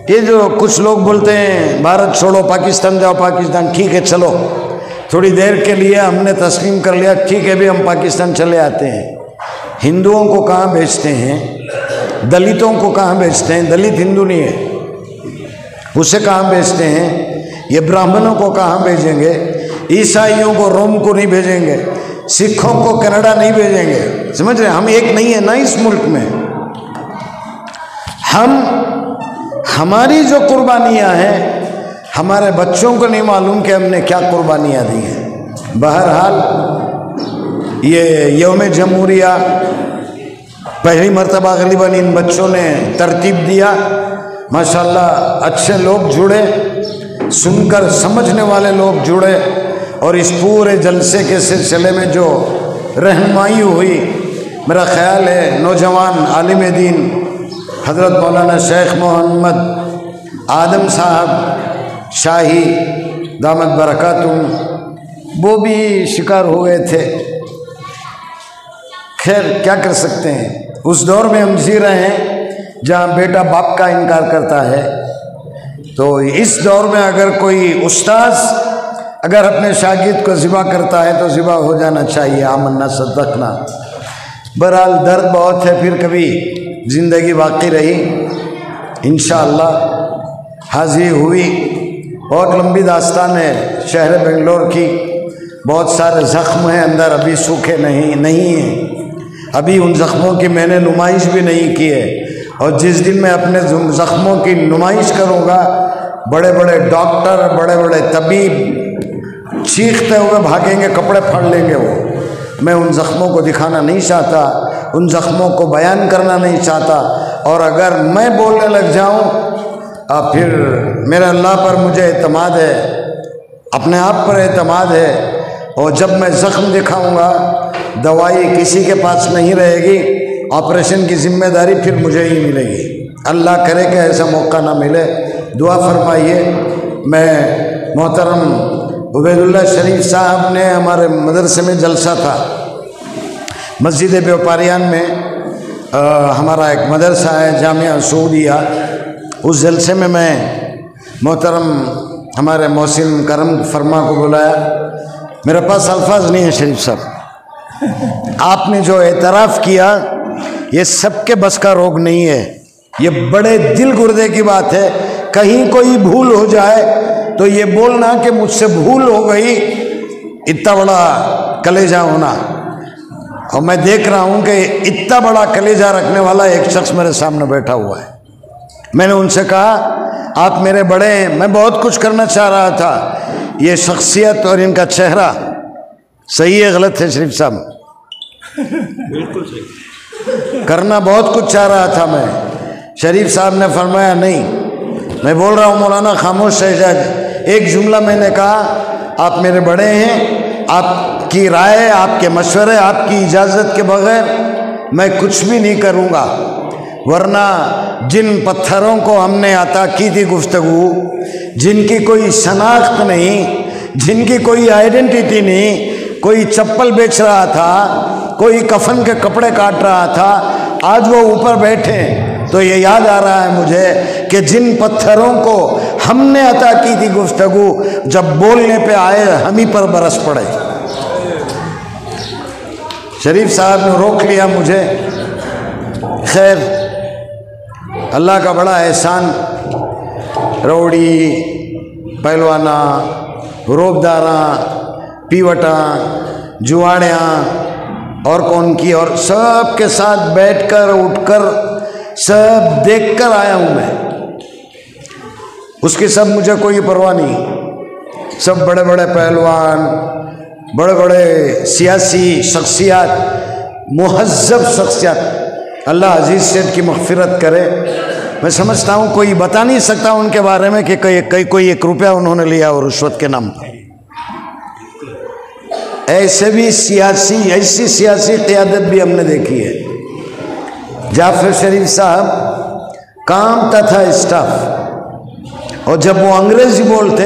ये जो कुछ लोग बोलते हैं भारत छोड़ो पाकिस्तान जाओ, पाकिस्तान, ठीक है चलो, थोड़ी देर के लिए हमने तस्लीम कर लिया, ठीक है भी हम पाकिस्तान चले आते हैं। हिंदुओं को कहाँ भेजते हैं? दलितों को कहाँ भेजते हैं? दलित हिंदू नहीं है, उसे कहाँ भेजते हैं? ये ब्राह्मणों को कहाँ भेजेंगे? ईसाइयों को रोम को नहीं भेजेंगे, सिखों को कनाडा नहीं भेजेंगे। समझ रहे हैं? हम एक नहीं है ना इस मुल्क में। हमारी जो कुर्बानियाँ हैं, हमारे बच्चों को नहीं मालूम कि हमने क्या कुर्बानियाँ दी हैं। बहरहाल ये यौम जमहूरिया पहली मरतबा गलीबन इन बच्चों ने तरतीब दिया। माशाल्लाह अच्छे लोग जुड़े, सुनकर समझने वाले लोग जुड़े, और इस पूरे जलसे के सिलसिले में जो रहनुमाई हुई, मेरा ख्याल है नौजवान आलिम दीन हज़रत मौलाना शेख मोहम्मद आदम साहब शाही दामद बरकातुम, वो भी शिकार हो गए थे। खैर क्या कर सकते हैं, उस दौर में हम जी रहे हैं जहाँ बेटा बाप का इनकार करता है। तो इस दौर में अगर कोई उस्ताद अगर अपने शागिर्द को ज़िबा करता है तो ज़िबा हो जाना चाहिए, आमन्ना सद्दक़ना। बहरहाल दर्द बहुत है, फिर कभी ज़िंदगी बाकी रही, इंशाअल्लाह हाज़िर हुई। बहुत लंबी दास्तान है शहर बेंगलोर की, बहुत सारे ज़ख्म हैं अंदर, अभी सूखे नहीं हैं। अभी उन ज़ख्मों की मैंने नुमाइश भी नहीं की है, और जिस दिन मैं अपने ज़ख्मों की नुमाइश करूँगा, बड़े बड़े डॉक्टर, बड़े बड़े तबीब चीखते हुए भागेंगे, कपड़े फाड़ लेंगे वो। मैं उन ज़ख्मों को दिखाना नहीं चाहता, उन ज़ख्मों को बयान करना नहीं चाहता। और अगर मैं बोलने लग जाऊं, फिर मेरे अल्लाह पर मुझे एतमाद है, अपने आप पर एतमाद है, और जब मैं ज़ख्म दिखाऊंगा दवाई किसी के पास नहीं रहेगी, ऑपरेशन की जिम्मेदारी फिर मुझे ही मिलेगी। अल्लाह करे कि ऐसा मौका ना मिले, दुआ फरमाइए। मैं मोहतरम उबैदुल्ला शरीफ साहब ने हमारे मदरसे में जलसा था, मस्जिद व्यापारियान में हमारा एक मदरसा है जामिया सऊदिया, उस जलसे में मैं मोहतरम हमारे मोहसिन करम फरमा को बुलाया। मेरे पास अल्फाज नहीं है शरीफ साहब, आपने जो एतराफ़ किया ये सबके बस का रोग नहीं है, ये बड़े दिल गुर्दे की बात है। कहीं कोई भूल हो जाए तो ये बोलना कि मुझसे भूल हो गई, इतना बड़ा कलेजा होना। और मैं देख रहा हूं कि इतना बड़ा कलेजा रखने वाला एक शख्स मेरे सामने बैठा हुआ है। मैंने उनसे कहा आप मेरे बड़े हैं, मैं बहुत कुछ करना चाह रहा था, ये शख्सियत और इनका चेहरा सही है गलत है शरीफ साहब? बिल्कुल सही। करना बहुत कुछ चाह रहा था मैं। शरीफ साहब ने फरमाया नहीं, मैं बोल रहा हूँ मौलाना खामोश रह जाए। एक जुमला मैंने कहा, आप मेरे बड़े हैं, आपकी राय, आपके मशवरे, आपकी इजाज़त के बगैर मैं कुछ भी नहीं करूँगा, वरना जिन पत्थरों को हमने अता की थी गुफ्तगू, जिनकी कोई शनाख्त नहीं, जिनकी कोई आइडेंटिटी नहीं, कोई चप्पल बेच रहा था, कोई कफन के कपड़े काट रहा था, आज वो ऊपर बैठे, तो ये याद आ रहा है मुझे कि जिन पत्थरों को हमने अता की थी गुफ्तगू, जब बोलने पे आए हम ही पर बरस पड़े। शरीफ साहब ने रोक लिया मुझे। खैर अल्लाह का बड़ा एहसान, रौड़ी, पहलवाना, रोबदारा, पीवटा, जुआड़ियाँ और कौन की, और सब के साथ बैठकर उठकर सब देखकर आया हूँ मैं। उसकी सब मुझे कोई परवाह नहीं। सब बड़े बड़े पहलवान, बड़े बड़े सियासी शख्सियत, मुहज्जब शख्सियत, अल्लाह अजीज़ सेठ की मग़फ़िरत करे। मैं समझता हूँ कोई बता नहीं सकता उनके बारे में कि कोई 1 रुपया उन्होंने लिया और रिश्वत के नाम पर। ऐसे भी सियासी, ऐसी सियासी क़ियादत भी हमने देखी है। जाफर शरीफ साहब कामता था स्टाफ, और जब वो अंग्रेजी बोलते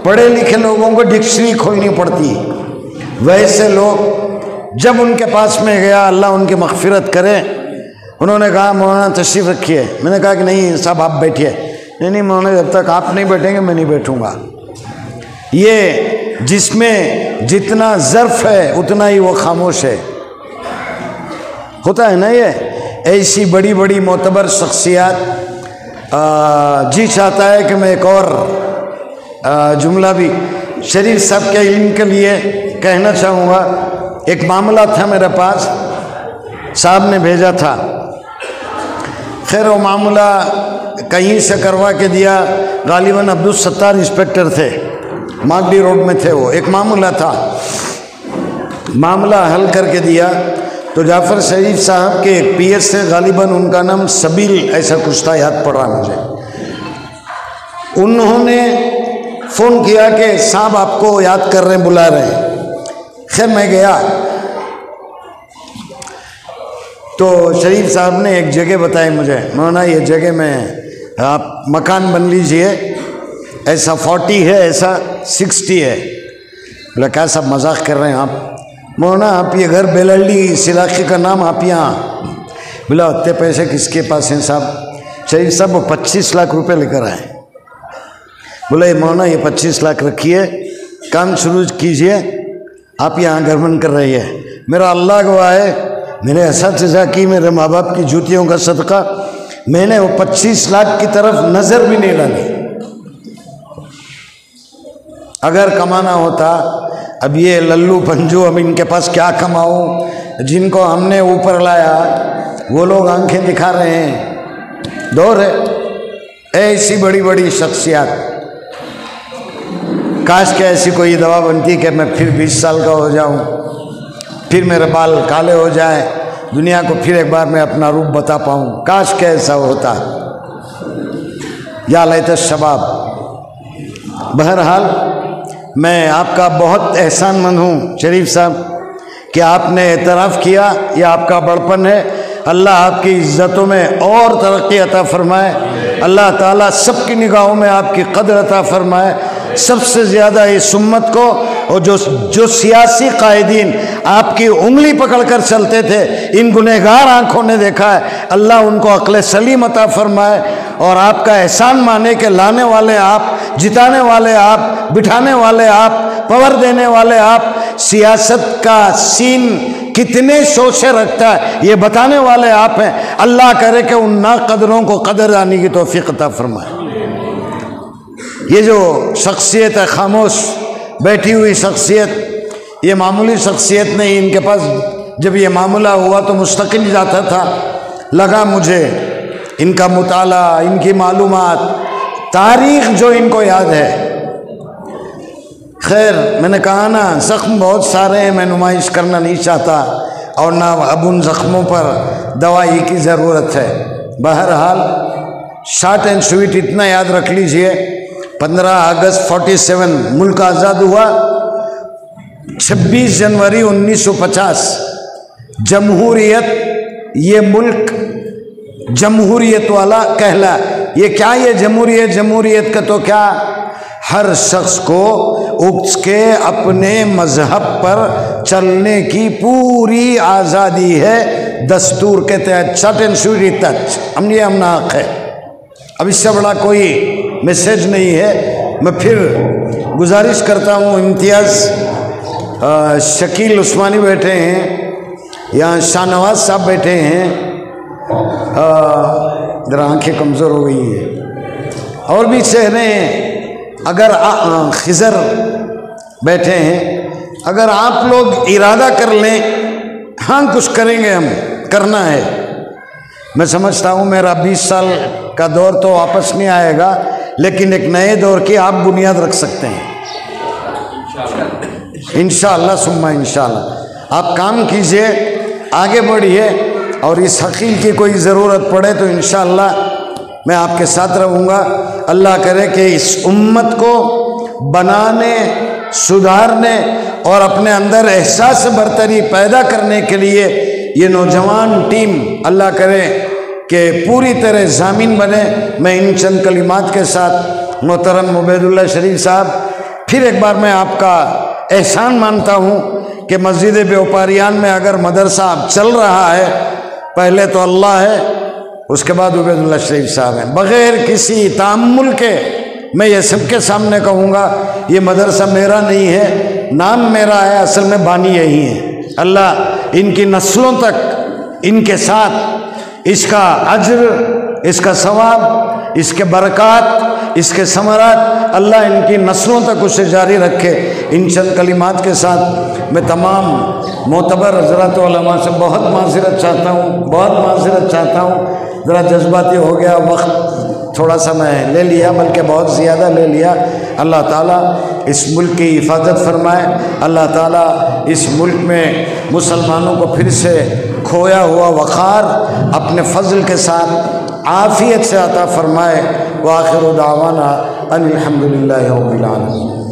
पढ़े लिखे लोगों को डिक्शनरी खोलनी पड़ती। वैसे लोग जब उनके पास में गया, अल्लाह उनकी मग़फ़िरत करे, उन्होंने कहा मौलाना तशरीफ़ रखिए। मैंने कहा कि नहीं साहब आप बैठिए। नहीं मौलाना जब तक आप नहीं बैठेंगे मैं नहीं बैठूंगा। ये जिसमें जितना ज़र्फ़ है उतना ही वो खामोश है, होता है ना। ये ऐसी बड़ी बड़ी मोतबर शख्सियत जी चाहता है कि मैं एक और जुमला भी शरीफ साहब के इल्म के लिए कहना चाहूँगा। एक मामला था मेरे पास, साहब ने भेजा था। खैर वो मामला कहीं से करवा के दिया, गालिबन अब्दुल सत्तार इंस्पेक्टर थे, मागडी रोड में थे वो। एक मामला था, मामला हल करके दिया तो जाफ़र शरीफ साहब के एक पीएस से, गालिबन उनका नाम सबील ऐसा कुछ था, याद पड़ रहा मुझे। उन्होंने फ़ोन किया कि साहब आपको याद कर रहे हैं, बुला रहे हैं। खैर मैं गया तो शरीफ साहब ने एक जगह बताई मुझे, मौलाना ये जगह में आप मकान बन लीजिए, ऐसा 40 है, ऐसा 60 है। बोला क्या साहब मजाक कर रहे हैं आप? मौलाना आप ये घर बेलल्डी इस इलाके का नाम आप यहाँ। बोला उतने पैसे किसके पास हैं साहब? शरीफ साहब वो 25 लाख रुपए लेकर आए। बोला ये मौलाना ये 25 लाख रखिए, काम शुरू कीजिए, आप यहाँ घर बन कर रही है। मेरा अल्लाह गवाह है, मैंने ऐसा चीज़ा की, मेरे माँ बाप की जूतियों का सदका, मैंने वो 25 लाख की तरफ नज़र भी नहीं डाली। अगर कमाना होता, अब ये लल्लू पंजू, अब इनके पास क्या कमाऊं, जिनको हमने ऊपर लाया वो लोग आंखें दिखा रहे हैं। दौर है ऐसी बड़ी बड़ी शख्सियत। काश के ऐसी कोई दवा बनती कि मैं फिर 20 साल का हो जाऊं, फिर मेरे बाल काले हो जाए, दुनिया को फिर एक बार मैं अपना रूप बता पाऊं। काश के ऐसा होता। या लैत शबाब। बहरहाल मैं आपका बहुत एहसानमंद हूँ शरीफ साहब कि आपने एतराफ़ किया, यह आपका बड़पन है। अल्लाह आपकी इज़्ज़तों में और तरक्की अता फरमाए। अल्लाह ताला सबकी निगाहों में आपकी कदर अता फरमाए। सबसे ज़्यादा इस उम्मत को और जो सियासी कायदीन आपकी उंगली पकड़ कर चलते थे, इन गुनहगार आँखों ने देखा है, अल्लाह उनको अक्ल सलीम अता फरमाए और आपका एहसान माने के लाने वाले आप, जिताने वाले आप, बिठाने वाले आप, पावर देने वाले आप, सियासत का सीन कितने शोशे रखता है ये बताने वाले आप हैं। अल्लाह करे कि उन ना कदरों को कदर आने की तौफीक अता फरमाए। ये जो शख्सियत है, खामोश बैठी हुई शख्सियत, ये मामूली शख्सियत नहीं। इनके पास जब ये मामला हुआ तो मुस्तकिल जाता था। लगा मुझे इनका मुताला, इनकी मालूमात, तारीख़ जो इनको याद है। खैर, मैंने कहा ना, ज़ख्म बहुत सारे हैं, मैं नुमाइश करना नहीं चाहता और ना अब उन ज़ख्मों पर दवाई की ज़रूरत है। बहरहाल शॉर्ट एंड स्वीट इतना याद रख लीजिए, 15 अगस्त 47 मुल्क आज़ाद हुआ। 26 जनवरी 1950 जमहूरियत, ये मुल्क जमहूरियत वाला कहला। ये क्या, ये जमहूरियत, जमहूरियत का तो क्या, हर शख्स को उसके अपने मजहब पर चलने की पूरी आज़ादी है दस्तूर के तहत। शॉर्ट एंड स्वीट तक हम ये हमना हक है। अब इससे बड़ा कोई मैसेज नहीं है। मैं फिर गुजारिश करता हूँ, इम्तियाज़ शकील उस्मानी बैठे हैं, यहाँ शाहनवाज साहब बैठे हैं, ज़रा आँखें कमज़ोर हो गई है, और भी चेहरे हैं, अगर खिज़र बैठे हैं, अगर आप लोग इरादा कर लें, हाँ कुछ करेंगे, हम करना है। मैं समझता हूँ मेरा 20 साल का दौर तो वापस नहीं आएगा, लेकिन एक नए दौर की आप बुनियाद रख सकते हैं इंशाअल्लाह सुम्मा इंशाअल्लाह। आप काम कीजिए, आगे बढ़िए, और इस हकील की कोई ज़रूरत पड़े तो इंशाअल्लाह मैं आपके साथ रहूँगा। अल्लाह करे कि इस उम्मत को बनाने, सुधारने और अपने अंदर एहसास बरतरी पैदा करने के लिए ये नौजवान टीम अल्लाह करे कि पूरी तरह ज़ामीन बने। मैं इन चंद कलिमात के साथ मोहतरम उबैदुल्लाह शरीफ साहब, फिर एक बार मैं आपका एहसान मानता हूँ कि मस्जिद व्यापारियान में अगर मदरसा अब चल रहा है, पहले तो अल्लाह है, उसके बाद उबैदुल्लाह शरीफ साहब हैं। बग़ैर किसी तामुल के मैं ये सबके सामने कहूँगा, ये मदरसा मेरा नहीं है, नाम मेरा है, असल में बानी यही है। अल्लाह इनकी नस्लों तक इनके साथ इसका अज्र, इसका सवाब, इसके बरक़ात, इसके समरात अल्लाह इनकी नस्लों तक उसे जारी रखे। इन चंद कलिमात के साथ मैं तमाम मोतबर हज़रात उलमा से बहुत माज़िरत चाहता हूँ, बहुत माज़िरत चाहता हूँ। ज़रा जज्बाती हो गया, वक्त थोड़ा सा मैं ले लिया, बल्कि बहुत ज़्यादा ले लिया। अल्लाह ताला इस मुल्क की हिफाजत फरमाए। अल्लाह ताला इस मुल्क में मुसलमानों को फिर से खोया हुआ वक़ार अपने फ़ज़ल के साथ आफ़ियत से अता फरमाए। व आखिर दावाना अनिल हम्दुलिल्लाहि रब्बिल आलमीन।